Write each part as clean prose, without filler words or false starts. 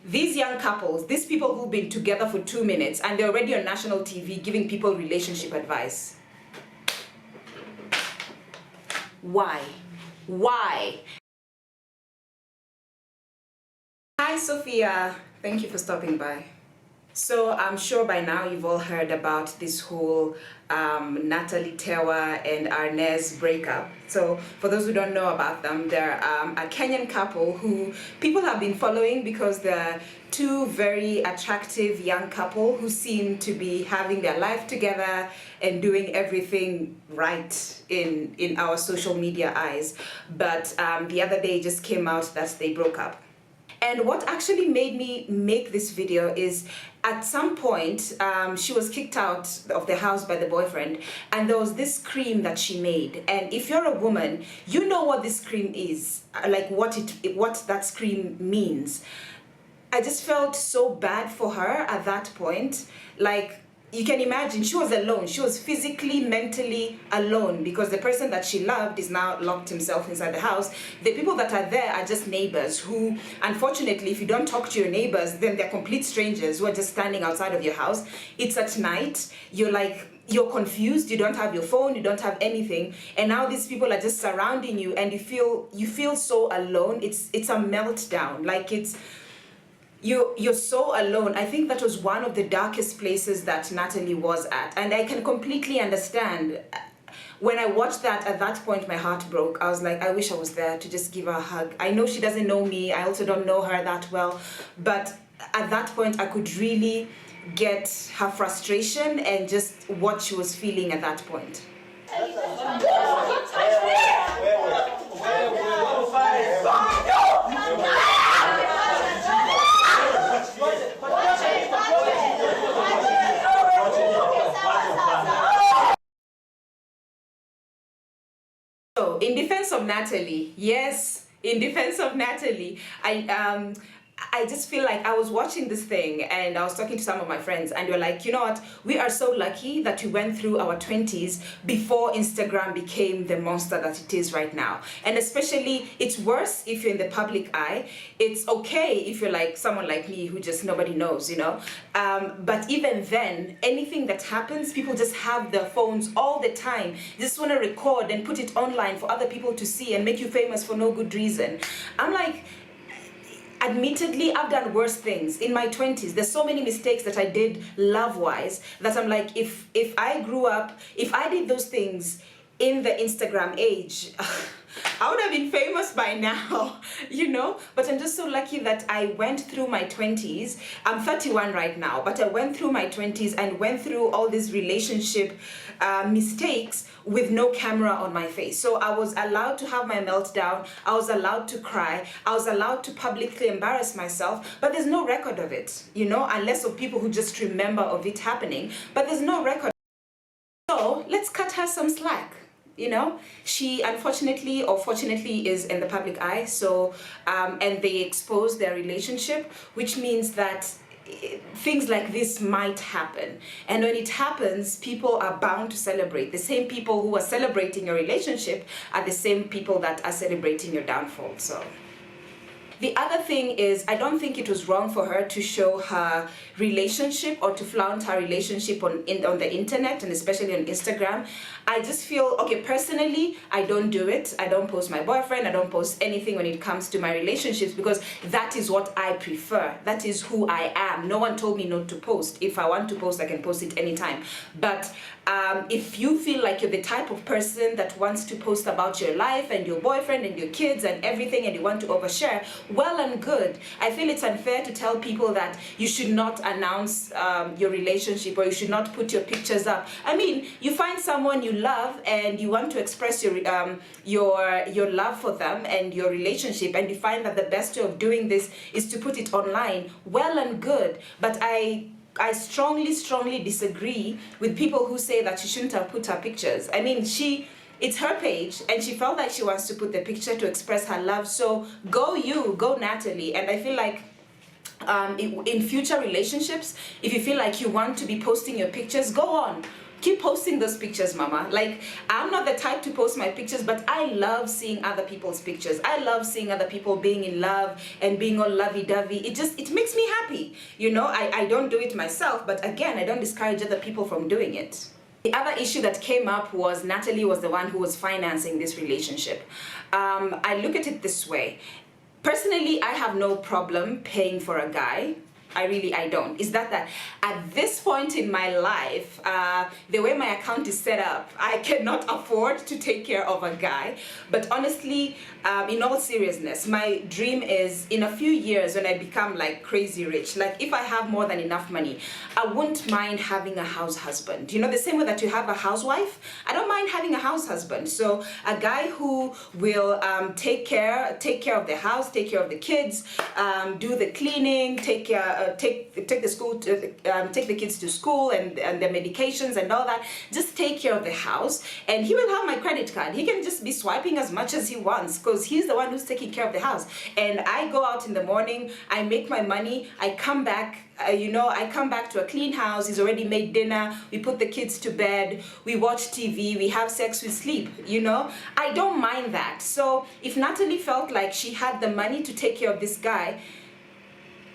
these young couples, these people who've been together for 2 minutes and they're already on national TV giving people relationship advice. Why? Why? Hi, Sophia. Thank you for stopping by. So I'm sure by now you've all heard about this whole Natalie Tewa and Arnez breakup. So for those who don't know about them, they're a Kenyan couple who people have been following because they're two very attractive young couple who seem to be having their life together and doing everything right in our social media eyes. But the other day it just came out that they broke up. And what actually made me make this video is at some point she was kicked out of the house by the boyfriend, and there was this cream that she made. And if you're a woman, you know what this cream is, like what that cream means. I just felt so bad for her at that point. Like, you can imagine, she was alone. She was physically, mentally alone because the person that she loved is now locked himself inside the house. The people that are there are just neighbors who, unfortunately, if you don't talk to your neighbors, then they're complete strangers who are just standing outside of your house. It's at night. You're confused. You don't have your phone. You don't have anything. And now these people are just surrounding you, and you feel so alone. It's a meltdown. Like you're so alone. I think that was one of the darkest places that Natalie was at, and I can completely understand. When I watched that, at that point my heart broke. I was like, I wish I was there to just give her a hug. I know she doesn't know me, I also don't know her that well, but at that point I could really get her frustration and just what she was feeling at that point. So, in defense of Natalie, yes, in defense of Natalie, I just feel like I was watching this thing and I was talking to some of my friends and they're like, you know what, we are so lucky that we went through our 20s before Instagram became the monster that it is right now. And especially, it's worse if you're in the public eye. It's okay if you're like someone like me who just nobody knows, you know. But even then, anything that happens, people just have their phones all the time. They just want to record and put it online for other people to see and make you famous for no good reason. I'm like, admittedly, I've done worse things in my 20s. There's so many mistakes that I did love-wise that I'm like, if I grew up, if I did those things in the Instagram age, I would have been famous by now, you know? But I'm just so lucky that I went through my 20s. I'm 31 right now, but I went through my 20s and went through all these relationship mistakes with no camera on my face. So I was allowed to have my meltdown. I was allowed to cry. I was allowed to publicly embarrass myself, but there's no record of it, you know, unless of people who just remember of it happening, but there's no record. So let's cut her some slack. You know, she unfortunately or fortunately is in the public eye, so and they expose their relationship, which means that things like this might happen. And when it happens, people are bound to celebrate. The same people who are celebrating your relationship are the same people that are celebrating your downfall. So the other thing is, I don't think it was wrong for her to show her relationship or to flaunt her relationship on the internet and especially on Instagram. I just feel, okay, personally, I don't do it. I don't post my boyfriend. I don't post anything when it comes to my relationships because that is what I prefer. That is who I am. No one told me not to post. If I want to post, I can post it anytime. But if you feel like you're the type of person that wants to post about your life and your boyfriend and your kids and everything and you want to overshare, well and good. I feel it's unfair to tell people that you should not announce your relationship or you should not put your pictures up. I mean, you find someone you love and you want to express your love for them and your relationship, and you find that the best way of doing this is to put it online. Well and good. But I strongly disagree with people who say that she shouldn't have put her pictures. I mean, it's her page and she felt like she wants to put the picture to express her love. So go Natalie. And I feel like in future relationships, if you feel like you want to be posting your pictures, go on. keep posting those pictures, mama. Like, I'm not the type to post my pictures, but I love seeing other people's pictures. I love seeing other people being in love and being all lovey-dovey. It makes me happy. You know, I don't do it myself, but again, I don't discourage other people from doing it. The other issue that came up was Natalie was the one who was financing this relationship. I look at it this way. Personally, I have no problem paying for a guy. I don't. Is that at this point in my life, the way my account is set up, I cannot afford to take care of a guy. But honestly, in all seriousness, my dream is in a few years when I become like crazy rich, like if I have more than enough money, I wouldn't mind having a house husband. You know, the same way that you have a housewife, I don't mind having a house husband. So a guy who will take care of the house, take care of the kids, do the cleaning, take the kids to school and their medications and all that. Just take care of the house, and he will have my credit card. He can just be swiping as much as he wants because he's the one who's taking care of the house. And I go out in the morning, I make my money, I come back. I come back to a clean house. He's already made dinner. We put the kids to bed. We watch TV. We have sex. We sleep. You know, I don't mind that. So if Natalie felt like she had the money to take care of this guy,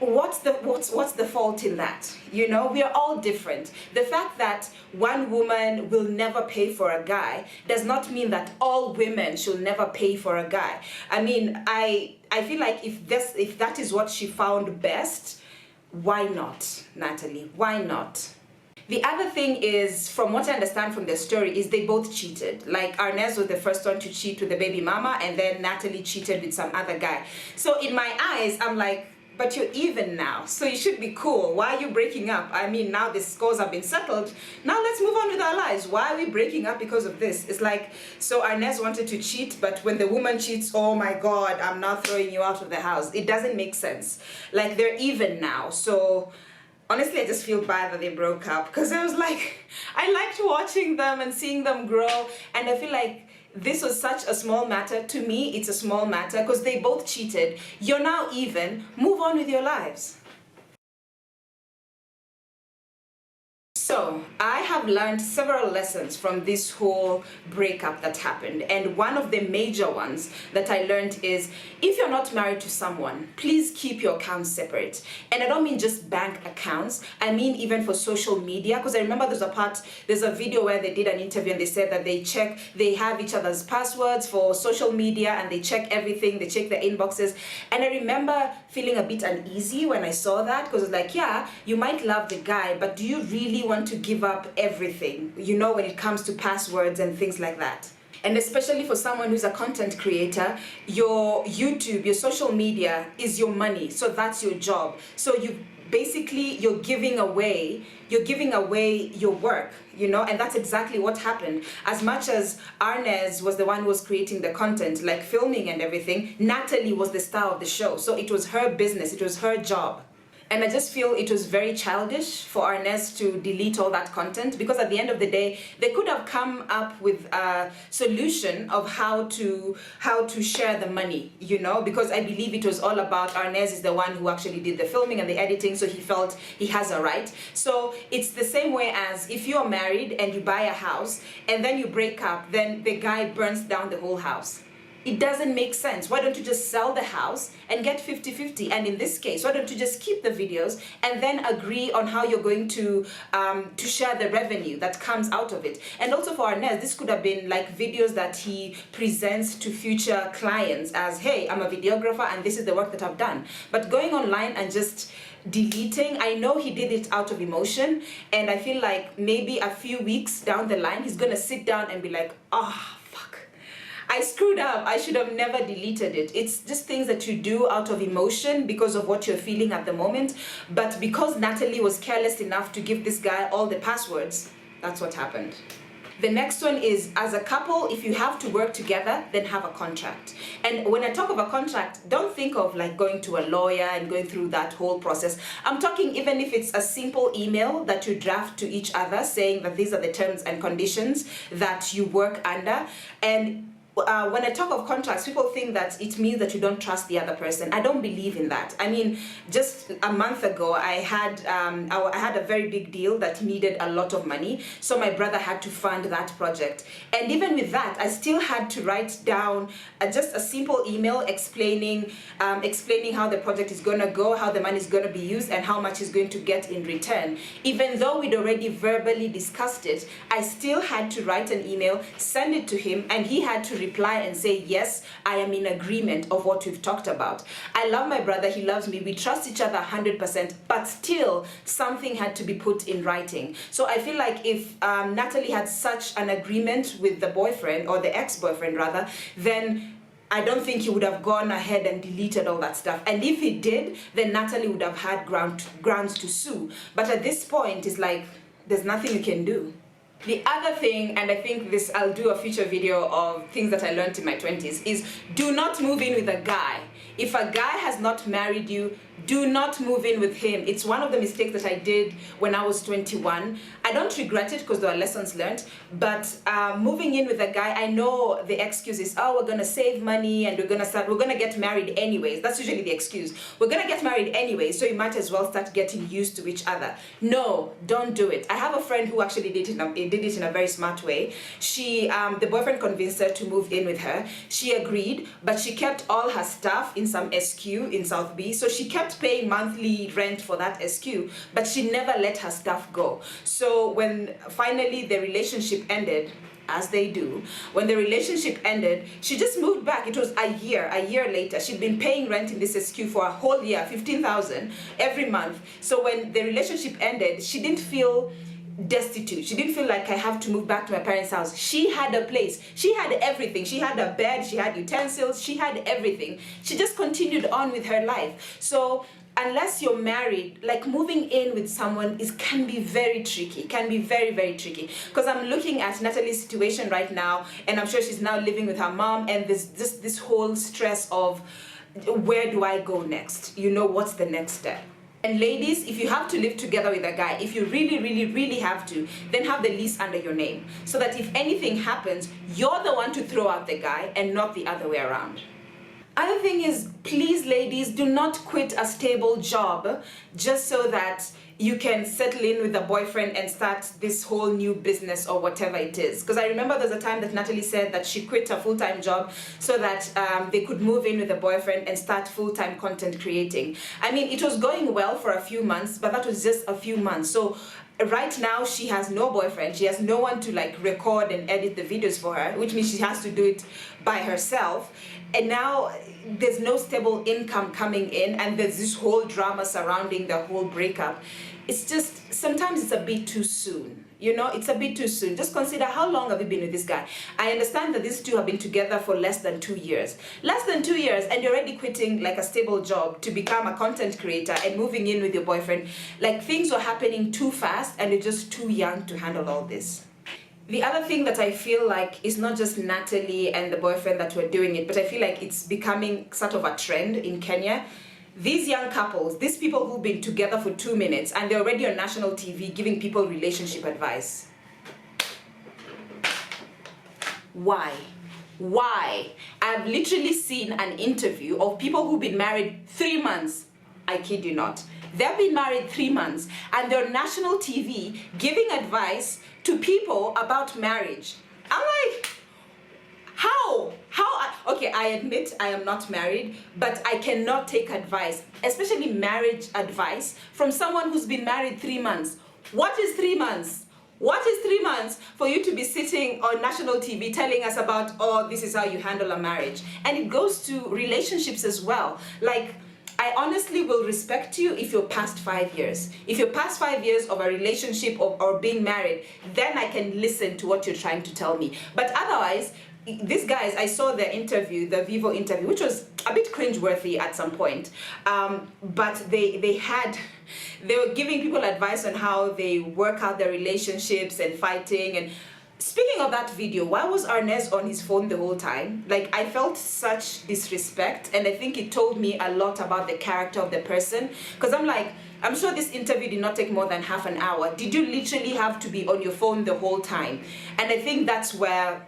what's the fault in that? You know, we are all different. The fact that one woman will never pay for a guy does not mean that all women should never pay for a guy. I mean, I feel like if that is what she found best, why not, Natalie? Why not? The other thing is, from what I understand from their story, is they both cheated. Like, Arnez was the first one to cheat with the baby mama, and then Natalie cheated with some other guy. So in my eyes, I'm like, but you're even now, so you should be cool. Why are you breaking up? I mean, now the scores have been settled. Now let's move on with our lives. Why are we breaking up because of this? It's like, so Arnez wanted to cheat, but when the woman cheats, oh my God, I'm now throwing you out of the house. It doesn't make sense. Like, they're even now. So honestly, I just feel bad that they broke up, because I was like, I liked watching them and seeing them grow, and I feel like this was such a small matter. To me, it's a small matter because they both cheated. You're now even. Move on with your lives. So, I have learned several lessons from this whole breakup that happened, and one of the major ones that I learned is, if you're not married to someone, please keep your accounts separate. And I don't mean just bank accounts, I mean even for social media, because I remember there's a video where they did an interview and they said that they have each other's passwords for social media, and they check everything, they check their inboxes. And I remember feeling a bit uneasy when I saw that, because it's like, yeah, you might love the guy, but do you really want to give up everything, you know, when it comes to passwords and things like that? And especially for someone who's a content creator, your YouTube, your social media is your money, so that's your job. So you're giving away your work, you know, and that's exactly what happened. As much as Arnez was the one who was creating the content, like filming and everything, Natalie was the star of the show, so it was her business, it was her job. And I just feel it was very childish for Arnez to delete all that content, because at the end of the day, they could have come up with a solution of how to share the money, you know, because I believe it was all about Arnez is the one who actually did the filming and the editing, so he felt he has a right. So it's the same way as if you're married and you buy a house and then you break up, then the guy burns down the whole house. It doesn't make sense. Why don't you just sell the house and get 50-50? And in this case, why don't you just keep the videos and then agree on how you're going to share the revenue that comes out of it? And also for Arnez, this could have been like videos that he presents to future clients as, hey, I'm a videographer and this is the work that I've done. But going online and just deleting, I know he did it out of emotion, and I feel like maybe a few weeks down the line, he's gonna sit down and be like, ah, I screwed up. I should have never deleted it. It's just things that you do out of emotion because of what you're feeling at the moment. But because Natalie was careless enough to give this guy all the passwords, that's what happened. The next one is, as a couple, if you have to work together, then have a contract. And when I talk of a contract, don't think of like going to a lawyer and going through that whole process. I'm talking even if it's a simple email that you draft to each other saying that these are the terms and conditions that you work under. And when I talk of contracts, people think that it means that you don't trust the other person. I don't believe in that. I mean, just a month ago, I had a very big deal that needed a lot of money, so my brother had to fund that project. And even with that, I still had to write down just a simple email explaining how the project is going to go, how the money is going to be used, and how much he's going to get in return. Even though we'd already verbally discussed it, I still had to write an email, send it to him, and he had to reply and say, yes, I am in agreement of what we've talked about. I love my brother, he loves me, we trust each other 100%, but still something had to be put in writing. So I feel like if Natalie had such an agreement with the boyfriend, or the ex-boyfriend rather, then I don't think he would have gone ahead and deleted all that stuff. And if he did, then Natalie would have had grounds to sue. But at this point, it's like, there's nothing you can do. The other thing, and I think this, I'll do a future video of things that I learned in my 20s, is do not move in with a guy. If a guy has not married you, do not move in with him. It's one of the mistakes that I did when I was 21. I don't regret it because there are lessons learned, but moving in with a guy, I know the excuse is, oh, we're gonna save money and we're gonna get married anyways. That's usually the excuse. We're gonna get married anyways, so you might as well start getting used to each other. No, don't do it. I have a friend who actually did it in a very smart way. She, the boyfriend convinced her to move in with her. She agreed, but she kept all her stuff in some SQ in South B, so she kept paying monthly rent for that SQ, but she never let her stuff go. So when finally the relationship ended, as they do, when the relationship ended, she just moved back. It was a year later. She'd been paying rent in this SQ for a whole year, 15,000 every month. So when the relationship ended, she didn't feel destitute. She didn't feel like I have to move back to my parents' house. She had a place. She had everything. She had a bed, she had utensils, she had everything. She just continued on with her life. So unless you're married, like moving in with someone can be very tricky, can be very, very tricky. Because I'm looking at Natalie's situation right now, and I'm sure she's now living with her mom, and there's just this whole stress of where do I go next? You know, what's the next step? And ladies, if you have to live together with a guy, if you really, really, really have to, then have the lease under your name. So that if anything happens, you're the one to throw out the guy and not the other way around. Other thing is, please ladies, do not quit a stable job just so that you can settle in with a boyfriend and start this whole new business or whatever it is. Because I remember there's a time that Natalie said that she quit her full-time job so that they could move in with a boyfriend and start full-time content creating. I mean, it was going well for a few months, but that was just a few months. So right now she has no boyfriend, she has no one to like record and edit the videos for her, which means she has to do it by herself. And now there's no stable income coming in, and there's this whole drama surrounding the whole breakup. It's just, sometimes it's a bit too soon. You know, it's a bit too soon. Just consider, how long have you been with this guy? I understand that these two have been together for less than 2 years. Less than 2 years, and you're already quitting like a stable job to become a content creator and moving in with your boyfriend. Like, things were happening too fast and you're just too young to handle all this. The other thing that I feel like is not just Natalie and the boyfriend that were doing it, but I feel like it's becoming sort of a trend in Kenya. These young couples, these people who've been together for 2 minutes and they're already on national TV giving people relationship advice. Why? Why? I've literally seen an interview of people who've been married 3 months. I kid you not. They've been married 3 months and they're on national TV giving advice to people about marriage. I'm like, how? Okay, I admit I am not married, but I cannot take advice, especially marriage advice, from someone who's been married 3 months. What is 3 months? What is 3 months for you to be sitting on national TV telling us about, oh, this is how you handle a marriage? And it goes to relationships as well. Like, I honestly will respect you if you're past 5 years. If you're past 5 years of a relationship or being married, then I can listen to what you're trying to tell me. But otherwise, these guys, I saw their interview, the Vivo interview, which was a bit cringeworthy at some point. But they were giving people advice on how they work out their relationships and fighting. And speaking of that video, why was Arnez on his phone the whole time? Like, I felt such disrespect, and I think it told me a lot about the character of the person. Because I'm like, I'm sure this interview did not take more than half an hour. Did you literally have to be on your phone the whole time? And I think that's where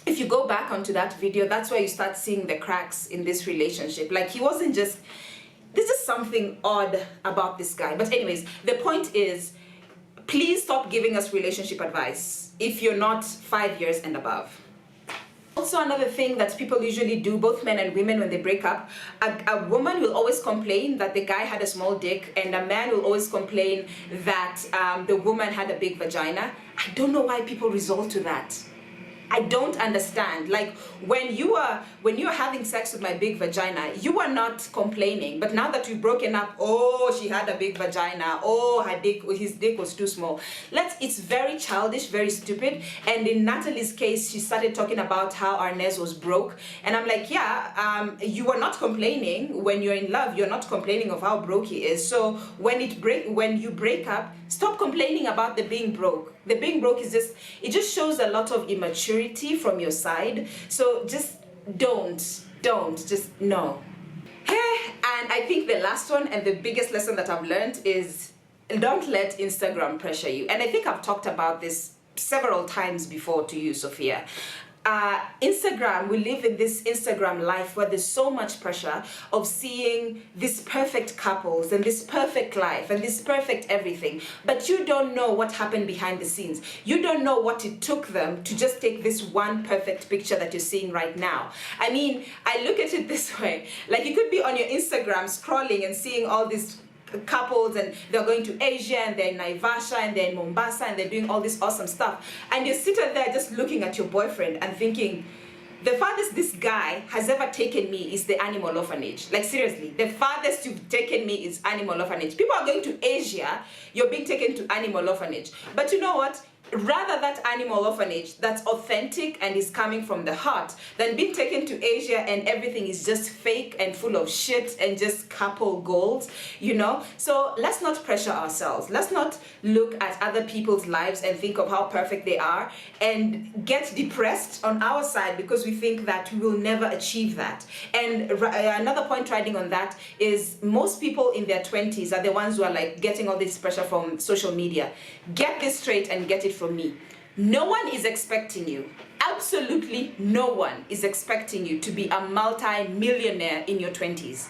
if you go back onto that video, that's where you start seeing the cracks in this relationship. Like, he wasn't just, there's just something odd about this guy. But anyways, the point is, please stop giving us relationship advice if you're not 5 years and above. Also, another thing that people usually do, both men and women, when they break up, a woman will always complain that the guy had a small dick, and a man will always complain that the woman had a big vagina. I don't know why people resort to that. I don't understand. Like, when you are having sex with my big vagina, you are not complaining. But now that we've broken up, oh, she had a big vagina. Oh, his dick was too small. It's very childish, very stupid. And in Natalie's case, she started talking about how Arnez was broke. And I'm like, yeah, you are not complaining when you're in love. You're not complaining of how broke he is. So when you break up, stop complaining about the being broke. The being broke is just shows a lot of immaturity from your side. So just no. And I think the last one and the biggest lesson that I've learned is, don't let Instagram pressure you. And I think I've talked about this several times before to you, Sophia. Instagram, we live in this Instagram life where there's so much pressure of seeing these perfect couples and this perfect life and this perfect everything, but you don't know what happened behind the scenes. You don't know what it took them to just take this one perfect picture that you're seeing right now. I mean, I look at it this way, like, you could be on your Instagram scrolling and seeing all these couples, and they're going to Asia, and they're in Naivasha, and they're in Mombasa, and they're doing all this awesome stuff, and you're sitting there just looking at your boyfriend and thinking, the farthest this guy has ever taken me is the animal orphanage. Like, seriously, the farthest you've taken me is animal orphanage. People are going to Asia, you're being taken to animal orphanage. But you know what? Rather that animal orphanage that's authentic and is coming from the heart than being taken to Asia and everything is just fake and full of shit and just couple goals, you know? So let's not pressure ourselves. Let's not look at other people's lives and think of how perfect they are and get depressed on our side because we think that we will never achieve that. And another point riding on that is, most people in their 20s are the ones who are like getting all this pressure from social media. Get this straight and get it from me. No one is expecting you. Absolutely no one is expecting you to be a multi-millionaire in your 20s.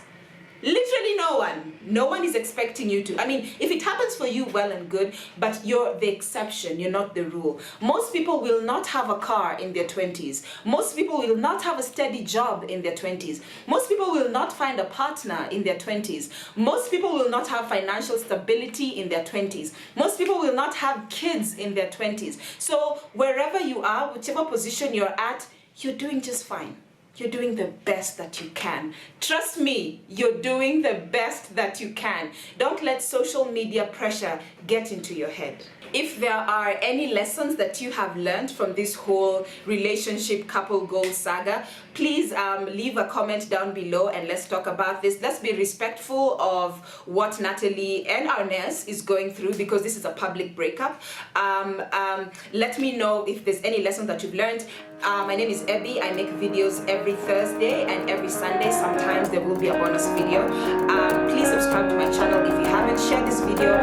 Literally no one. No one is expecting you to. I mean, if it happens for you, well and good, but you're the exception, you're not the rule. Most people will not have a car in their 20s. Most people will not have a steady job in their 20s. Most people will not find a partner in their 20s. Most people will not have financial stability in their 20s. Most people will not have kids in their 20s. So wherever you are, whichever position you're at, you're doing just fine. You're doing the best that you can. Trust me, you're doing the best that you can. Don't let social media pressure get into your head. If there are any lessons that you have learned from this whole relationship couple goal saga, please leave a comment down below and let's talk about this. Let's be respectful of what Natalie and Arnez is going through, because this is a public breakup. Let me know if there's any lessons that you've learned. My name is Abby. I make videos every Thursday and every Sunday. Sometimes there will be a bonus video. Please subscribe to my channel if you haven't. Share this video